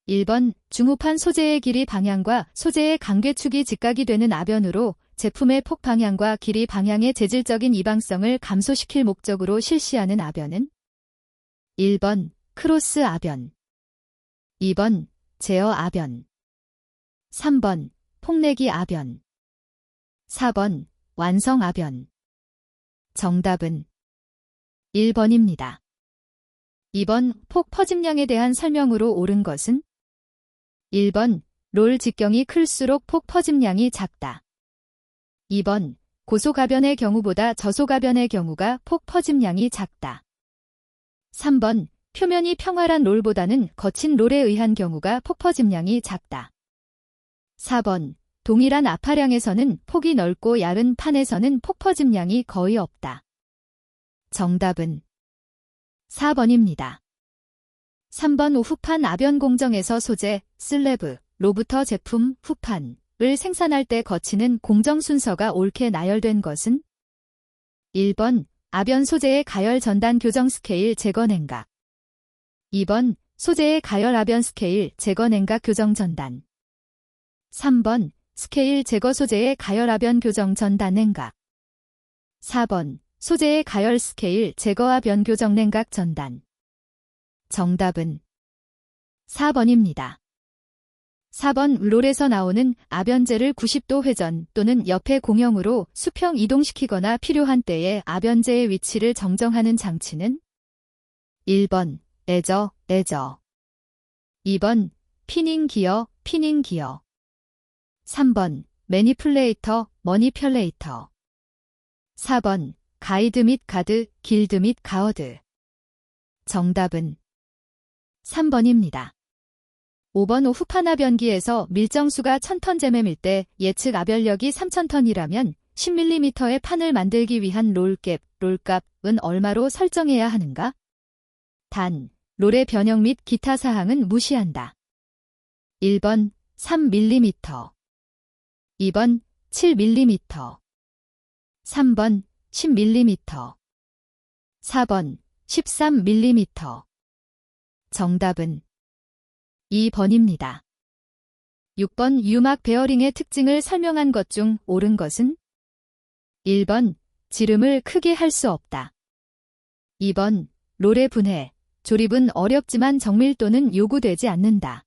1번 중후판 소재의 길이 방향과 소재의 간괴축이 직각이 되는 아변으로 제품의 폭 방향과 길이 방향의 재질적인 이방성을 감소시킬 목적으로 실시하는 아변은 1번 크로스 아변, 2번 제어 아변, 3번 폭내기 아변, 4번 완성 아변. 정답은 1번입니다. 2번 폭 퍼짐량에 대한 설명으로 옳은 것은 1번 롤 직경이 클수록 폭 퍼짐량이 작다. 2번 고소가변의 경우보다 저소가변의 경우가 폭 퍼짐량이 작다. 3번 표면이 평활한 롤보다는 거친 롤에 의한 경우가 폭 퍼짐량이 작다. 4번 동일한 압파량에서는 폭이 넓고 얇은 판에서는 폭 퍼짐량이 거의 없다. 정답은 4번입니다. 3번 후판 아변 공정에서 소재, 슬래브, 로부터 제품, 후판을 생산할 때 거치는 공정 순서가 옳게 나열된 것은 1번 아변 소재의 가열 전단 교정 스케일 제거 냉각, 2번 소재의 가열 아변 스케일 제거 냉각 교정 전단, 3번 스케일 제거 소재의 가열 아변 교정 전단 냉각, 4번 소재의 가열 스케일 제거 아변 교정 냉각 전단. 정답은 4번입니다. 4번 롤에서 나오는 아변재를 90도 회전 또는 옆에 공형으로 수평 이동시키거나 필요한 때에 아변재의 위치를 정정하는 장치는 1번 에저, 2번 피닝 기어, 3번 매니플레이터, 머니퓰레이터, 4번 가이드 및 가드, 길드 및 가어드. 정답은 3번입니다. 5번 후판 아변기에서 밀정수가 1000톤 제매밀 때 예측 아변력이 3000톤이라면 10mm의 판을 만들기 위한 롤캡, 롤값은 얼마로 설정해야 하는가? 단, 롤의 변형 및 기타 사항은 무시한다. 1번 3mm, 2번 7mm, 3번 10mm, 4번 13mm. 정답은 2번입니다. 6번 유막 베어링의 특징을 설명한 것 중 옳은 것은 1번 지름을 크게 할 수 없다. 2번 롤의 분해, 조립은 어렵지만 정밀도는 요구되지 않는다.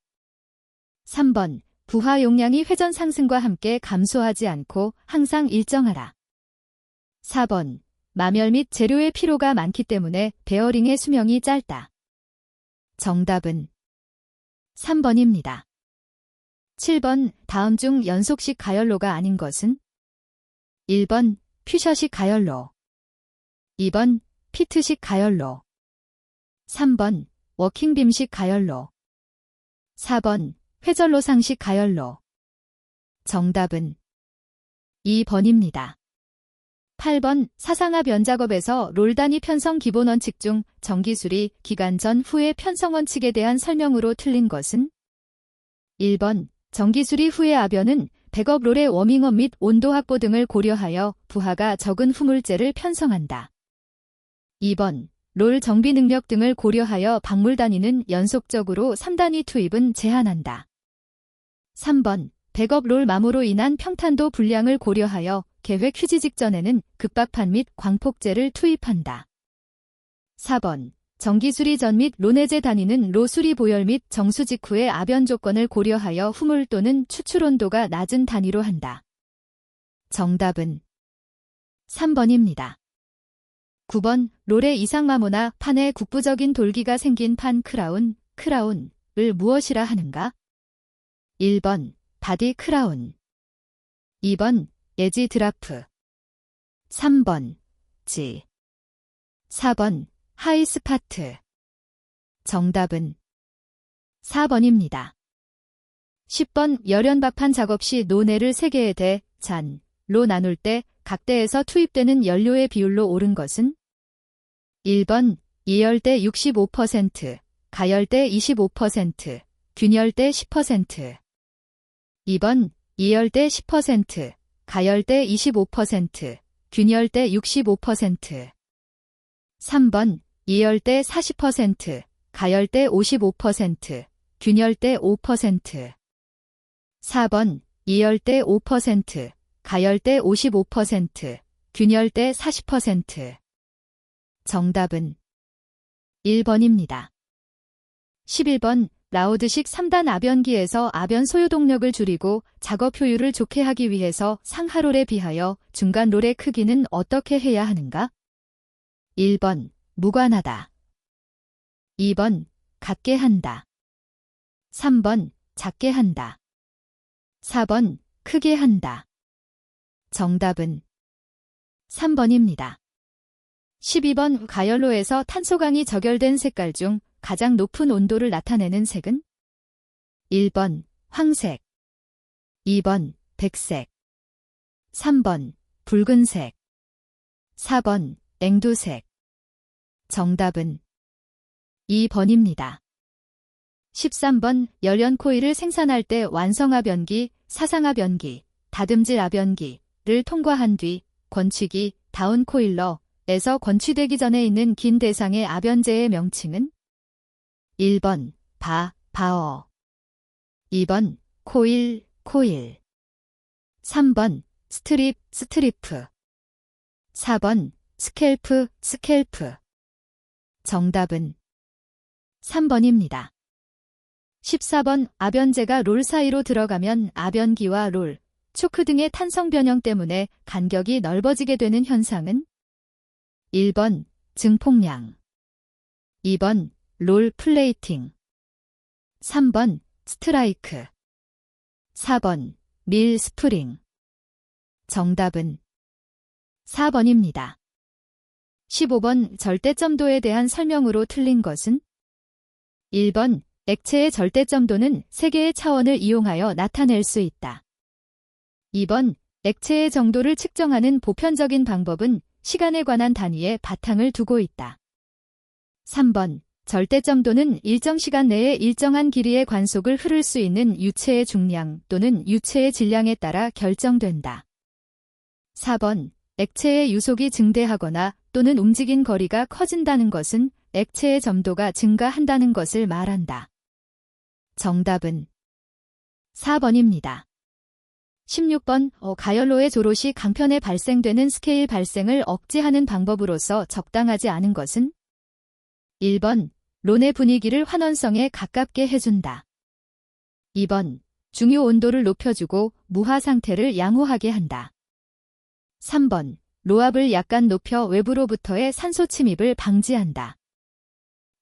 3번 부하 용량이 회전 상승과 함께 감소하지 않고 항상 일정하라. 4번 마멸 및 재료의 피로가 많기 때문에 베어링의 수명이 짧다. 정답은 3번입니다. 7번 다음 중 연속식 가열로가 아닌 것은 1번 퓨셔식 가열로, 2번 피트식 가열로, 3번 워킹빔식 가열로, 4번 회전로상식 가열로. 정답은 2번입니다. 8번 사상압 변작업에서 롤단위 편성 기본 원칙 중 전기수리 기간 전 후의 편성 원칙에 대한 설명으로 틀린 것은 1번 전기수리 후의 아변은 백업 롤의 워밍업 및 온도 확보 등을 고려하여 부하가 적은 후물재를 편성한다. 2번 롤 정비 능력 등을 고려하여 박물 단위는 연속적으로 3단위 투입은 제한한다. 3번 백업 롤 마모로 인한 평탄도 불량을 고려하여 계획 휴지 직전에는 급박판 및 광폭재를 투입한다. 4번 전기수리 전 및 론해제 단위는 로 수리 보열 및 정수 직후의 아변 조건을 고려하여 후물 또는 추출 온도가 낮은 단위로 한다. 정답은 3번입니다. 9번 롤의 이상마모나 판에 국부적인 돌기가 생긴 판 크라운을 무엇이라 하는가? 1번 바디 크라운, 2번 에지 드라프, 3번 지, 4번 하이 스파트. 정답은 4번입니다. 10번 열연박판 작업 시 노내를 3개의 대, 잔로 나눌 때 각대에서 투입되는 연료의 비율로 옳은 것은 1번 예열대 65%, 가열대 25%, 균열대 10%, 2번 예열대 10%, 가열대 25%, 균열대 65%, 3번 예열대 40%, 가열대 55%, 균열대 5%. 4번 이열대 5%, 가열대 55%, 균열대 40%. 정답은 1번입니다. 11번 라우드식 3단 압연기에서 압연 소요동력을 줄이고 작업 효율을 좋게 하기 위해서 상하롤에 비하여 중간롤의 크기는 어떻게 해야 하는가? 1번 무관하다. 2번 같게 한다. 3번 작게 한다. 4번 크게 한다. 정답은 3번입니다. 12번 가열로에서 탄소강이 적열된 색깔 중 가장 높은 온도를 나타내는 색은? 1번 황색, 2번 백색, 3번 붉은색, 4번 앵두색. 정답은 2번입니다. 13번 열연코일을 생산할 때 완성압연기, 사상압연기, 다듬질압연기를 통과한 뒤 권취기, 다운코일러에서 권취되기 전에 있는 긴 대상의 압연제의 명칭은? 1번 바어, 2번 코일, 3번 스트리프, 4번 스켈프. 정답은 3번입니다. 14번 압연제가 롤 사이로 들어가면 압연기와 롤, 초크 등의 탄성 변형 때문에 간격이 넓어지게 되는 현상은? 1번 증폭량, 2번 롤 플레이팅, 3번 스트라이크, 4번 밀 스프링. 정답은 4번입니다. 15번 절대점도에 대한 설명으로 틀린 것은? 1번 액체의 절대점도는 세 개의 차원을 이용하여 나타낼 수 있다. 2번 액체의 정도를 측정하는 보편적인 방법은 시간에 관한 단위에 바탕을 두고 있다. 3번 절대점도는 일정 시간 내에 일정한 길이의 관속을 흐를 수 있는 유체의 중량 또는 유체의 질량에 따라 결정된다. 4번 액체의 유속이 증대하거나 또는 움직인 거리가 커진다는 것은 액체의 점도가 증가한다는 것을 말한다. 정답은 4번입니다. 16번 가열로의 조로 시 강편에 발생되는 스케일 발생을 억제하는 방법으로서 적당하지 않은 것은? 1번 론의 분위기를 환원성에 가깝게 해준다. 2번 중요 온도를 높여주고 무하 상태를 양호하게 한다. 3번 로압을 약간 높여 외부로부터의 산소 침입을 방지한다.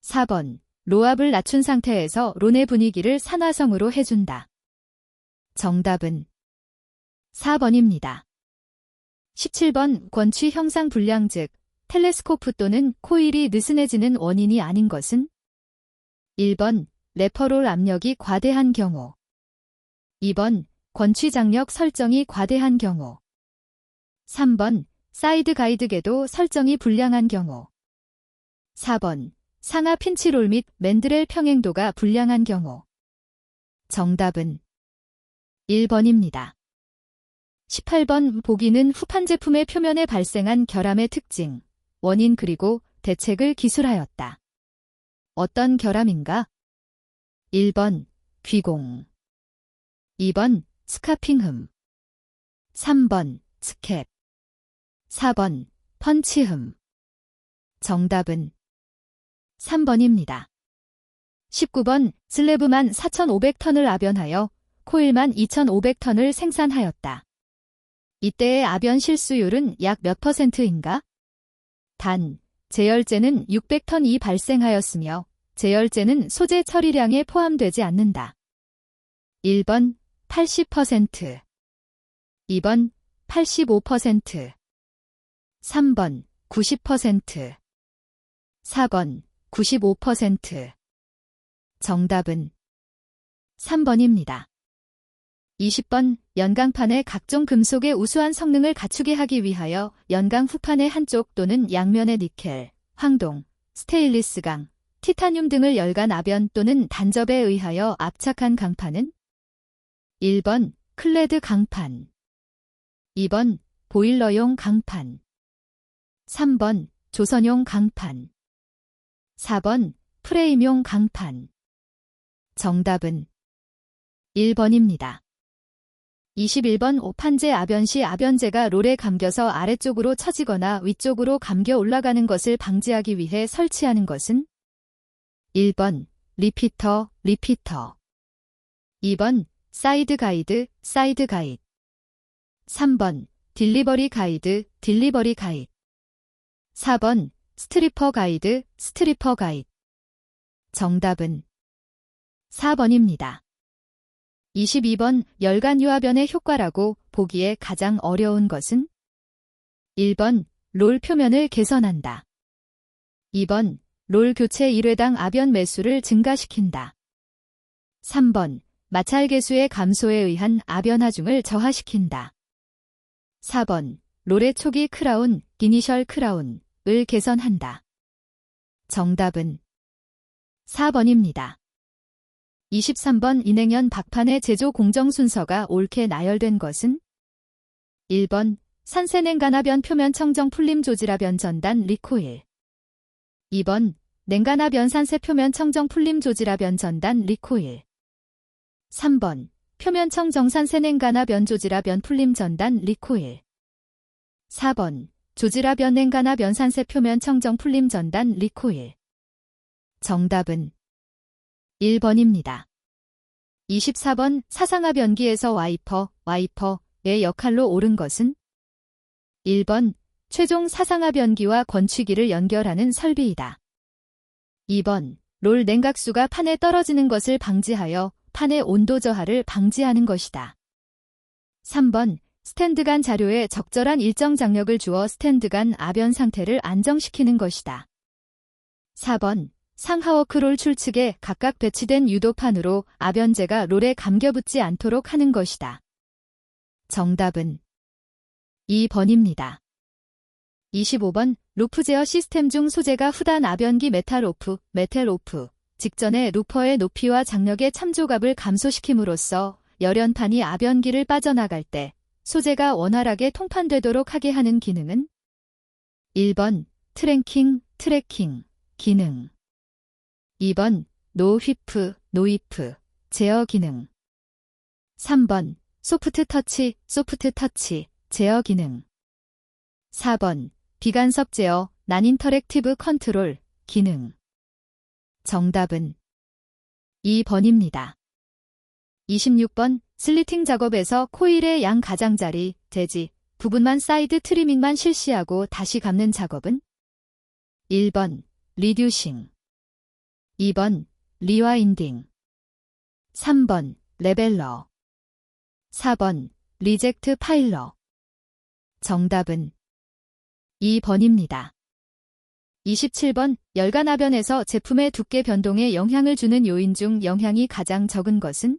4번 로압을 낮춘 상태에서 론의 분위기를 산화성으로 해준다. 정답은 4번입니다. 17번 권취 형상 불량 즉 텔레스코프 또는 코일이 느슨해지는 원인이 아닌 것은? 1번 레퍼롤 압력이 과대한 경우, 2번 권취 장력 설정이 과대한 경우, 3번 사이드 가이드 궤도 설정이 불량한 경우, 4번 상하 핀치롤 및 맨드렐 평행도가 불량한 경우. 정답은 1번입니다. 18번 보기는 후판 제품의 표면에 발생한 결함의 특징, 원인 그리고 대책을 기술하였다. 어떤 결함인가? 1번 귀공, 2번 스카핑흠, 3번 스캡, 4번 펀치흠. 정답은 3번입니다. 19번 슬래브만 4,500턴을 압연하여 코일만 2,500턴을 생산하였다. 이때의 압연 실수율은 약 몇 %인가? 단, 제열제는 600턴이 발생하였으며 제열제는 소재 처리량에 포함되지 않는다. 1번 80%, 2번 85%, 3번 90%, 4번 95%. 정답은 3번입니다. 20번 연강판의 각종 금속의 우수한 성능을 갖추게 하기 위하여 연강 후판의 한쪽 또는 양면의 니켈, 황동, 스테인리스강, 티타늄 등을 열간 압연 또는 단접에 의하여 압착한 강판은? 1번 클레드 강판, 2번 보일러용 강판, 3번 조선용 강판, 4번 프레임용 강판. 정답은 1번입니다. 21번 오판제 아변 시 아변제가 롤에 감겨서 아래쪽으로 처지거나 위쪽으로 감겨 올라가는 것을 방지하기 위해 설치하는 것은 1번 리피터, 리피터 2번 사이드 가이드, 사이드 가이드 3번 딜리버리 가이드, 딜리버리 가이드 4번 스트리퍼 가이드, 스트리퍼 가이드 정답은 4번입니다. 22번 열간유아변의 효과라고 보기에 가장 어려운 것은 1번 롤 표면을 개선한다. 2번 롤 교체 1회당 아변 매수를 증가시킨다. 3번 마찰 개수의 감소에 의한 아변 하중을 저하시킨다. 4번 롤의 초기 크라운, 이니셜 크라운을 개선한다. 정답은 4번입니다. 23번 인행연 박판의 제조 공정 순서가 옳게 나열된 것은 1번 산세냉간화변 표면 청정 풀림 조질화변 전단 리코일 2번 냉간화변 산세 표면 청정 풀림 조질화변 전단 리코일 3번 표면 청정 산세냉간화변 조질화변 풀림 전단 리코일 4번 조질화변 냉간화변 산세 표면 청정 풀림 전단 리코일 정답은 1번입니다. 24번 사상화 변기에서 와이퍼의 역할로 옳은 것은 1번 최종 사상화 변기와 건취기를 연결하는 설비이다. 2번 롤 냉각수가 판에 떨어지는 것을 방지하여 판의 온도 저하를 방지하는 것이다. 3번 스탠드 간 자료에 적절한 일정 장력을 주어 스탠드 간 아변 상태를 안정시키는 것이다. 4번 상하워크 롤 출측에 각각 배치된 유도판으로 아변제가 롤에 감겨붙지 않도록 하는 것이다. 정답은 2번입니다. 25번 루프 제어 시스템 중 소재가 후단 아변기 메탈 오프 직전에 루퍼의 높이와 장력의 참조값을 감소시킴으로써 열연판이 아변기를 빠져나갈 때 소재가 원활하게 통판되도록 하게 하는 기능은 1번 트래킹 기능 2번 노휘프 제어 기능 3번 소프트 터치 제어 기능 4번 비간섭 제어 난인터랙티브 컨트롤 기능 정답은 2번입니다. 26번 슬리팅 작업에서 코일의 양 가장자리, 대지, 부분만 사이드 트리밍만 실시하고 다시 감는 작업은 1번 리듀싱 2번 리와인딩 3번 레벨러 4번 리젝트 파일러 정답은 2번입니다. 27번 열간아변에서 제품의 두께 변동에 영향을 주는 요인 중 영향이 가장 적은 것은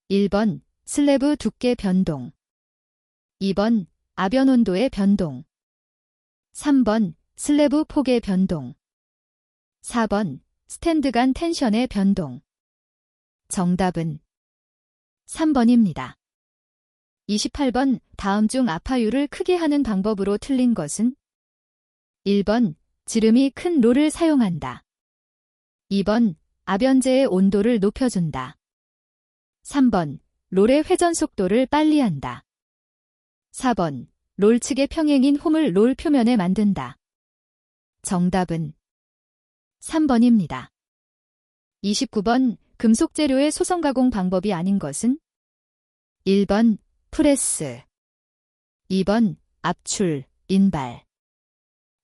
1번 슬래브 두께 변동 2번 아변 온도의 변동 3번 슬래브 폭의 변동 4번 스탠드 간 텐션의 변동 정답은 3번입니다. 28번 다음 중 아파유를 크게 하는 방법으로 틀린 것은 1번 지름이 큰 롤을 사용한다. 2번 아변제의 온도를 높여준다. 3번 롤의 회전 속도를 빨리 한다. 4번 롤 측의 평행인 홈을 롤 표면에 만든다. 정답은 3번입니다. 29번 금속 재료의 소성 가공 방법이 아닌 것은 1번 프레스 2번 압출, 인발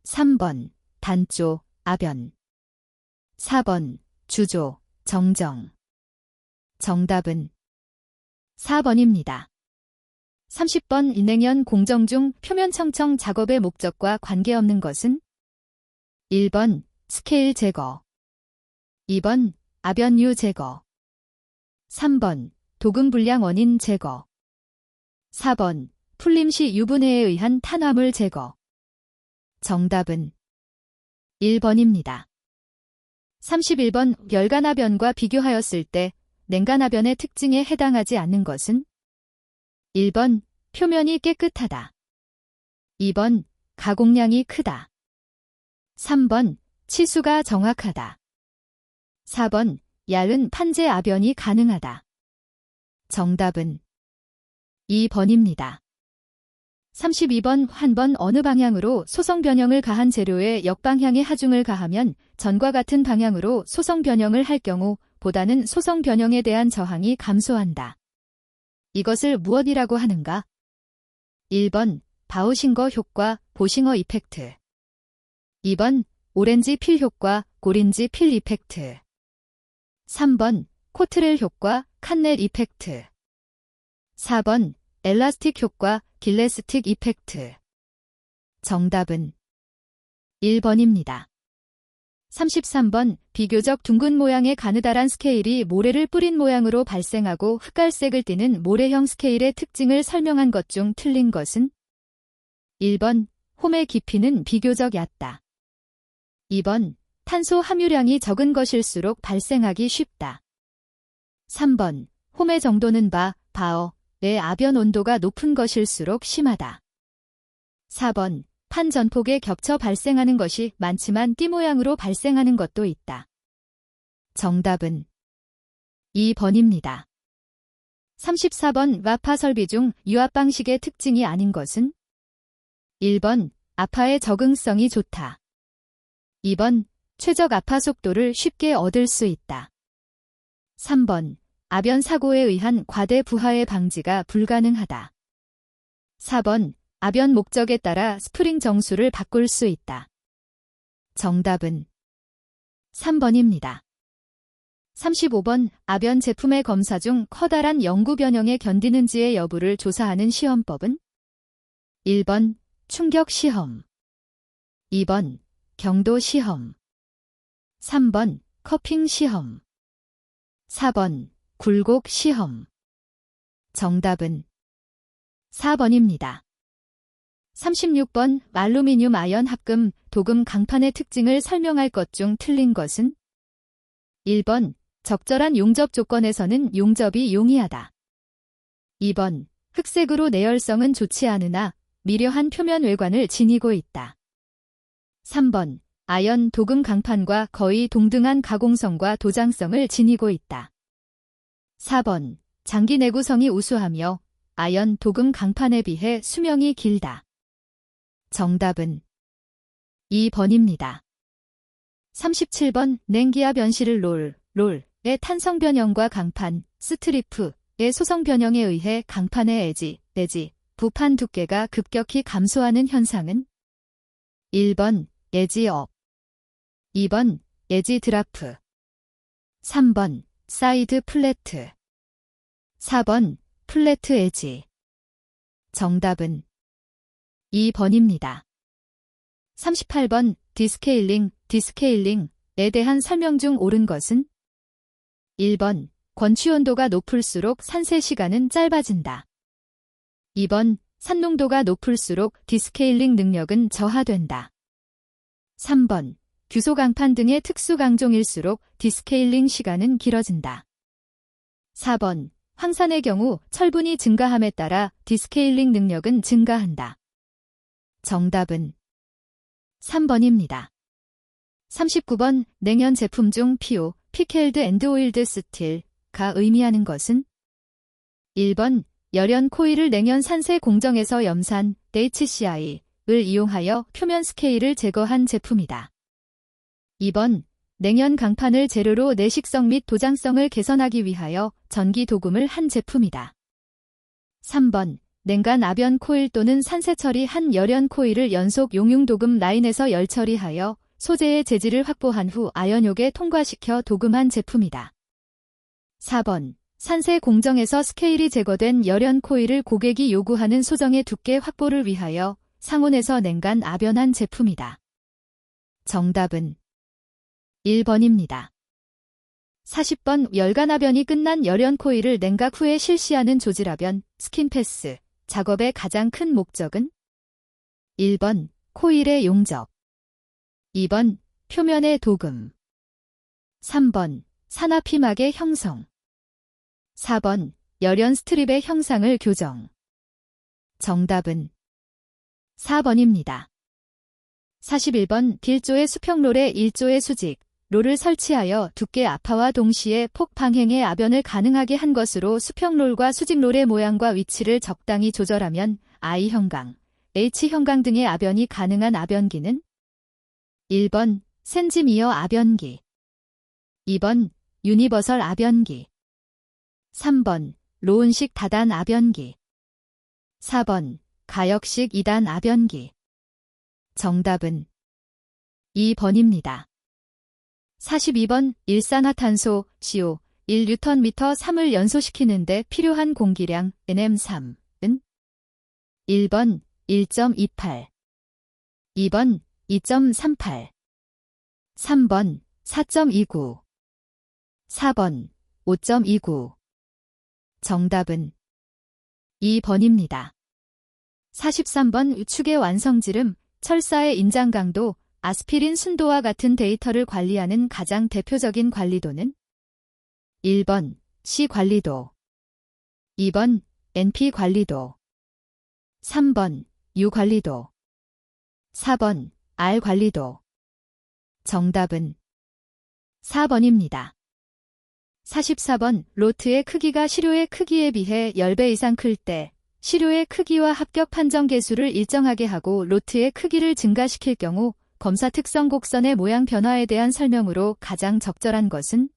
3번 단조, 아변 4번 주조, 정정 정답은 4번입니다. 30번 인행연 공정 중 표면 청청 작업의 목적과 관계없는 것은 1번 스케일 제거 2번 아변유 제거 3번 도금 불량 원인 제거 4번 풀림 시 유분해에 의한 탄화물 제거 정답은 1번입니다. 31번 열간아변과 비교하였을 때 냉간아변의 특징에 해당하지 않는 것은 1번 표면이 깨끗하다. 2번 가공량이 크다. 3번 치수가 정확하다. 4번 얇은 판재 아변이 가능하다. 정답은 2번입니다. 32번 한 번 어느 방향으로 소성 변형을 가한 재료에 역방향의 하중을 가하면 전과 같은 방향으로 소성 변형을 할 경우 보다는 소성 변형에 대한 저항이 감소한다. 이것을 무엇이라고 하는가? 1번 바우싱거 효과, 보싱어 이펙트. 2번 오렌지 필 효과, 고린지 필 이펙트. 3번 코트렐 효과, 칸넬 이펙트. 4번 엘라스틱 효과, 길레스틱 이펙트. 정답은 1번입니다. 33번 비교적 둥근 모양의 가느다란 스케일이 모래를 뿌린 모양으로 발생하고 흑갈색을 띠는 모래형 스케일의 특징을 설명한 것 중 틀린 것은? 1번 홈의 깊이는 비교적 얕다. 2번 탄소 함유량이 적은 것일수록 발생하기 쉽다. 3번 홈의 정도는 바어의 아변 온도가 높은 것일수록 심하다. 4번 판 전폭에 겹쳐 발생하는 것이 많지만 띠 모양으로 발생하는 것도 있다. 정답은 2번입니다. 34번 와파 설비 중 유압 방식의 특징이 아닌 것은? 1번 아파의 적응성이 좋다. 2번 최적 아파 속도를 쉽게 얻을 수 있다. 3번 아변 사고에 의한 과대 부하의 방지가 불가능하다. 4번 아변 목적에 따라 스프링 정수를 바꿀 수 있다. 정답은 3번입니다. 35번 아변 제품의 검사 중 커다란 영구 변형에 견디는지의 여부를 조사하는 시험법은? 1번 충격 시험. 2번 경도 시험. 3번 커핑 시험. 4번 굴곡 시험. 정답은 4번입니다. 36번 알루미늄 아연 합금, 도금 강판의 특징을 설명할 것 중 틀린 것은? 1번 적절한 용접 조건에서는 용접이 용이하다. 2번 흑색으로 내열성은 좋지 않으나 미려한 표면 외관을 지니고 있다. 3번 아연 도금 강판과 거의 동등한 가공성과 도장성을 지니고 있다. 4번 장기 내구성이 우수하며 아연 도금 강판에 비해 수명이 길다. 정답은 2번입니다. 37번 냉기압 변실을 롤의 탄성 변형과 강판, 스트리프의 소성 변형에 의해 강판의 에지, 내지 부판 두께가 급격히 감소하는 현상은? 1번 에지업. 2번 에지 드라프. 3번 사이드 플래트. 4번 플래트 에지. 정답은 2번입니다. 38번 디스케일링에 대한 설명 중 옳은 것은? 1번 권취온도가 높을수록 산세 시간은 짧아진다. 2번 산농도가 높을수록 디스케일링 능력은 저하된다. 3번 규소 강판 등의 특수 강종일수록 디스케일링 시간은 길어진다. 4번 황산의 경우 철분이 증가함에 따라 디스케일링 능력은 증가한다. 정답은 3번입니다. 39번 냉연 제품 중 PO, 피켈드 앤드 오일드 스틸가 의미하는 것은? 1번 열연 코일을 냉연 산세 공정에서 염산, HCI를 이용하여 표면 스케일을 제거한 제품이다. 2번 냉연 강판을 재료로 내식성 및 도장성을 개선하기 위하여 전기 도금을 한 제품이다. 3번 냉간 아변 코일 또는 산세 처리한 열연 코일을 연속 용융 도금 라인에서 열 처리하여 소재의 재질을 확보한 후 아연욕에 통과시켜 도금한 제품이다. 4번 산세 공정에서 스케일이 제거된 열연 코일을 고객이 요구하는 소정의 두께 확보를 위하여 상온에서 냉간 아변한 제품이다. 정답은 1번입니다. 40번 열간아변이 끝난 열연 코일을 냉각 후에 실시하는 조질아변, 스킨패스 작업의 가장 큰 목적은? 1번 코일의 용접. 2번 표면의 도금. 3번 산화피막의 형성. 4번 열연 스트립의 형상을 교정. 정답은 4번입니다. 41번 딜조의 수평롤의 1조의 수직, 롤을 설치하여 두께 압파와 동시에 폭 방향의 아변을 가능하게 한 것으로 수평롤과 수직롤의 모양과 위치를 적당히 조절하면 I 형광, H 형광 등의 아변이 가능한 아변기는 1번 센지미어 아변기, 2번 유니버설 아변기, 3번 로운식 다단 아변기, 4번 가역식 2단 아변기. 정답은 2번입니다. 42번 일산화탄소 CO 1Nm 3을 연소시키는데 필요한 공기량 NM3은 1번 1.28, 2번 2.38, 3번 4.29, 4번 5.29. 정답은 2번입니다. 43번 우측의 완성지름, 철사의 인장 강도, 아스피린 순도와 같은 데이터를 관리하는 가장 대표적인 관리도는 1번 C 관리도, 2번 NP 관리도, 3번 U 관리도, 4번 R 관리도. 정답은 4번입니다. 44번 로트의 크기가 시료의 크기에 비해 10배 이상 클 때 시료의 크기와 합격 판정 계수를 일정하게 하고 로트의 크기를 증가시킬 경우 검사 특성 곡선의 모양 변화에 대한 설명으로 가장 적절한 것은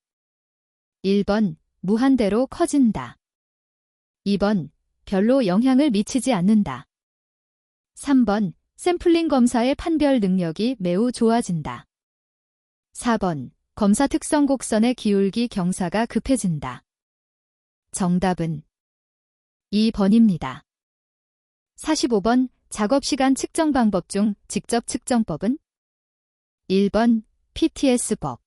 1번 무한대로 커진다, 2번 별로 영향을 미치지 않는다, 3번 샘플링 검사의 판별 능력이 매우 좋아진다, 4번 검사 특성 곡선의 기울기 경사가 급해진다. 정답은 2번입니다. 45번 작업시간 측정 방법 중 직접 측정법은 1번 PTS법,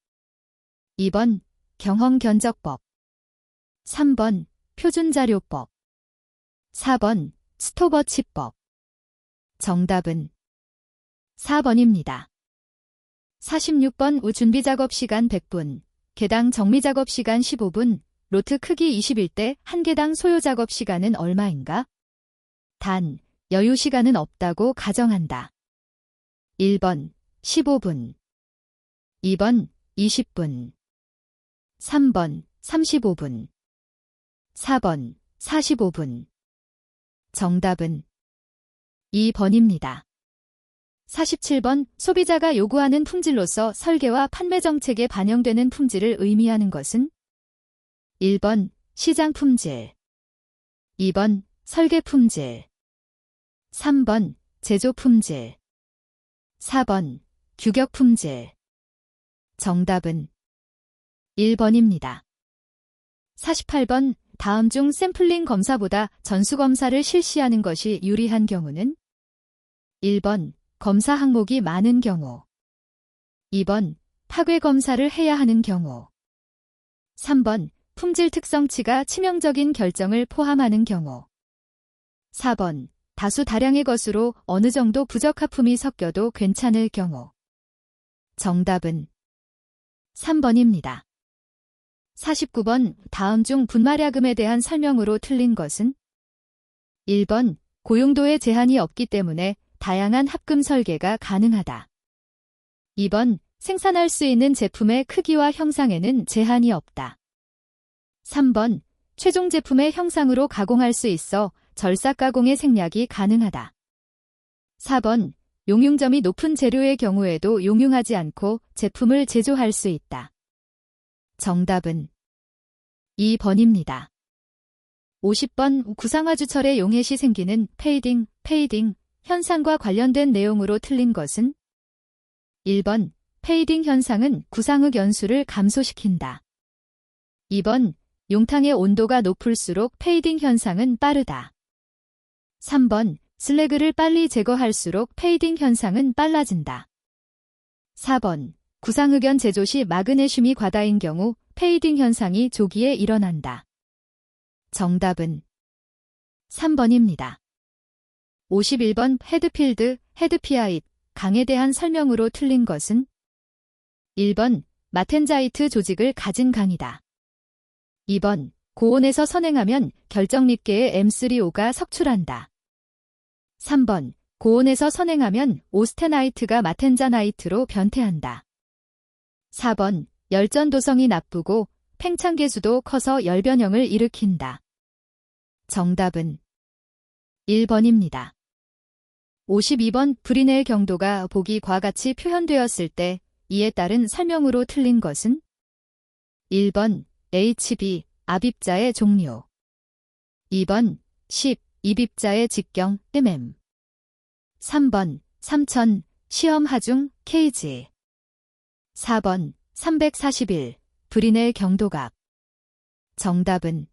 2번 경험견적법, 3번 표준자료법, 4번 스토버치법. 정답은 4번입니다. 46번 준비작업시간 100분, 개당 정미작업시간 15분, 로트 크기 21대 한 개당 소요작업시간은 얼마인가? 단, 여유시간은 없다고 가정한다. 1번 15분, 2번 20분, 3번 35분, 4번 45분. 정답은 2번입니다. 47번 소비자가 요구하는 품질로서 설계와 판매 정책에 반영되는 품질을 의미하는 것은 1번 시장 품질, 2번 설계 품질, 3번 제조 품질, 4번 규격 품질. 정답은 1번입니다. 48번 다음 중 샘플링 검사보다 전수 검사를 실시하는 것이 유리한 경우는 1번 검사 항목이 많은 경우, 2번 파괴 검사를 해야 하는 경우, 3번 품질 특성치가 치명적인 결정을 포함하는 경우, 4번 다수 다량의 것으로 어느 정도 부적합품이 섞여도 괜찮을 경우. 정답은 3번입니다. 49번 다음 중 분마랴금에 대한 설명으로 틀린 것은 1번 고용도에 제한이 없기 때문에 다양한 합금 설계가 가능하다. 2번 생산할 수 있는 제품의 크기와 형상에는 제한이 없다. 3번 최종 제품의 형상으로 가공할 수 있어 절삭 가공의 생략이 가능하다. 4번 용융점이 높은 재료의 경우에도 용융하지 않고 제품을 제조할 수 있다. 정답은 2번입니다. 50번 구상화주철의 용해 시 생기는 페이딩 현상과 관련된 내용으로 틀린 것은 1번 페이딩 현상은 구상흑 연수를 감소시킨다. 2번 용탕의 온도가 높을수록 페이딩 현상은 빠르다. 3번 슬래그를 빨리 제거할수록 페이딩 현상은 빨라진다. 4번 구상흑연 제조 시 마그네슘이 과다인 경우 페이딩 현상이 조기에 일어난다. 정답은 3번입니다. 51번 헤드필드, 헤드피아잇, 강에 대한 설명으로 틀린 것은 1번 마텐자이트 조직을 가진 강이다. 2번 고온에서 선행하면 결정립계의 M3O가 석출한다. 3번 고온에서 선행하면 오스테나이트가 마텐자나이트로 변태한다. 4번, 열전 도성이 나쁘고 팽창계수도 커서 열변형을 일으킨다. 정답은 1번입니다. 52번, 불인의 경도가 보기 과같이 표현되었을 때 이에 따른 설명으로 틀린 것은? 1번, HB, 압입자의 종료. 2번, 10, 입입자의 직경, MM. 3번, 3000, 시험 하중, KG. 4번, 341, 불인의 경도갑. 정답은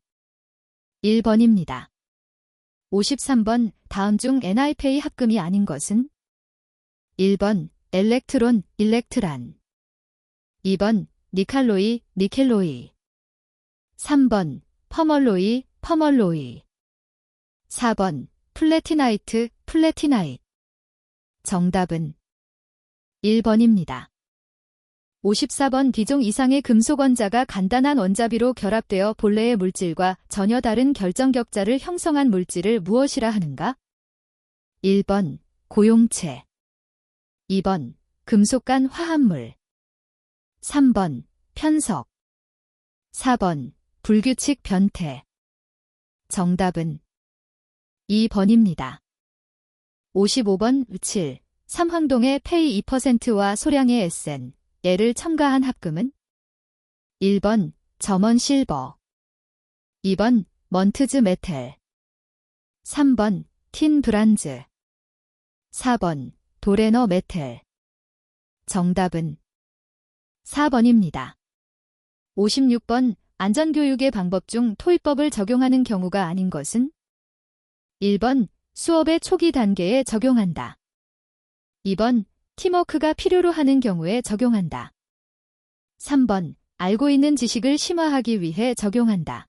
1번입니다. 53번, 다음 중 NiPay 합금이 아닌 것은? 1번, 엘렉트론, 일렉트란. 2번, 니칼로이, 니켈로이. 3번, 퍼멀로이, 퍼멀로이. 4번, 플래티나이트, 플래티나이트. 정답은 1번입니다. 54번, D종 이상의 금속 원자가 간단한 원자비로 결합되어 본래의 물질과 전혀 다른 결정격자를 형성한 물질을 무엇이라 하는가? 1번, 고용체. 2번, 금속간 화합물. 3번, 편석. 4번, 불규칙 변태. 정답은 2번입니다. 55번, 7. 삼황동의 페이 2%와 소량의 SN, 얘를 첨가한 합금은? 1번, 점원 실버. 2번, 먼트즈 메텔. 3번, 틴 브란즈. 4번, 도레너 메텔. 정답은 4번입니다. 56번, 안전교육의 방법 중 토의법을 적용하는 경우가 아닌 것은? 1번, 수업의 초기 단계에 적용한다. 2번, 팀워크가 필요로 하는 경우에 적용한다. 3번, 알고 있는 지식을 심화하기 위해 적용한다.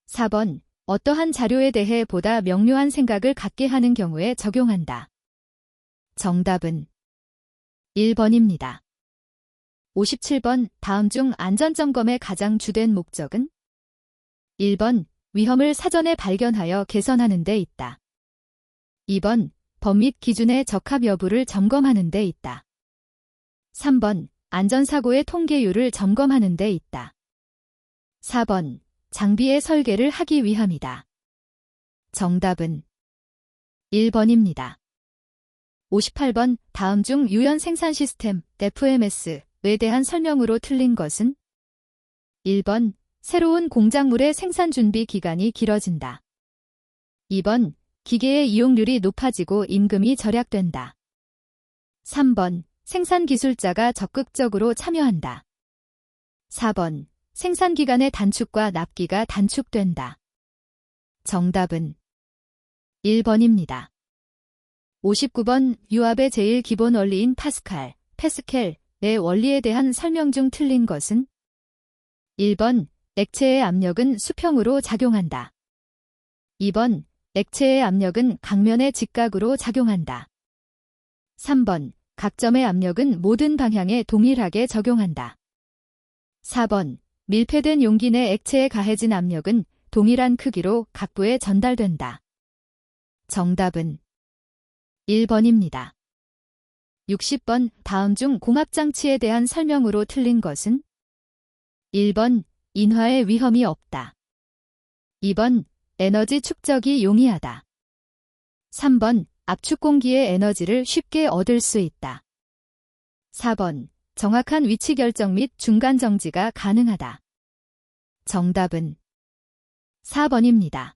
4번, 어떠한 자료에 대해 보다 명료한 생각을 갖게 하는 경우에 적용한다. 정답은 1번입니다. 57번, 다음 중 안전점검의 가장 주된 목적은? 1번, 위험을 사전에 발견하여 개선하는 데 있다. 2번, 법 및 기준의 적합 여부를 점검하는 데 있다. 3번, 안전사고의 통계율을 점검하는 데 있다. 4번, 장비의 설계를 하기 위함이다. 정답은 1번입니다. 58번, 다음 중 유연 생산 시스템, FMS에 대한 설명으로 틀린 것은? 1번, 새로운 공작물의 생산 준비 기간이 길어진다. 2번, 기계의 이용률이 높아지고 임금이 절약된다. 3번, 생산 기술자가 적극적으로 참여한다. 4번, 생산 기간의 단축과 납기가 단축된다. 정답은 1번입니다. 59번, 유압의 제일 기본 원리인 파스칼, 패스켈의 원리에 대한 설명 중 틀린 것은? 1번, 액체의 압력은 수평으로 작용한다. 2번, 액체의 압력은 각면의 직각으로 작용한다. 3번, 각 점의 압력은 모든 방향에 동일하게 적용한다. 4번, 밀폐된 용기 내 액체에 가해진 압력은 동일한 크기로 각부에 전달된다. 정답은 1번입니다. 60번, 다음 중 공합장치에 대한 설명으로 틀린 것은? 1번, 인화의 위험이 없다. 2번, 에너지 축적이 용이하다. 3번, 압축 공기의 에너지를 쉽게 얻을 수 있다. 4번, 정확한 위치 결정 및 중간 정지가 가능하다. 정답은 4번입니다.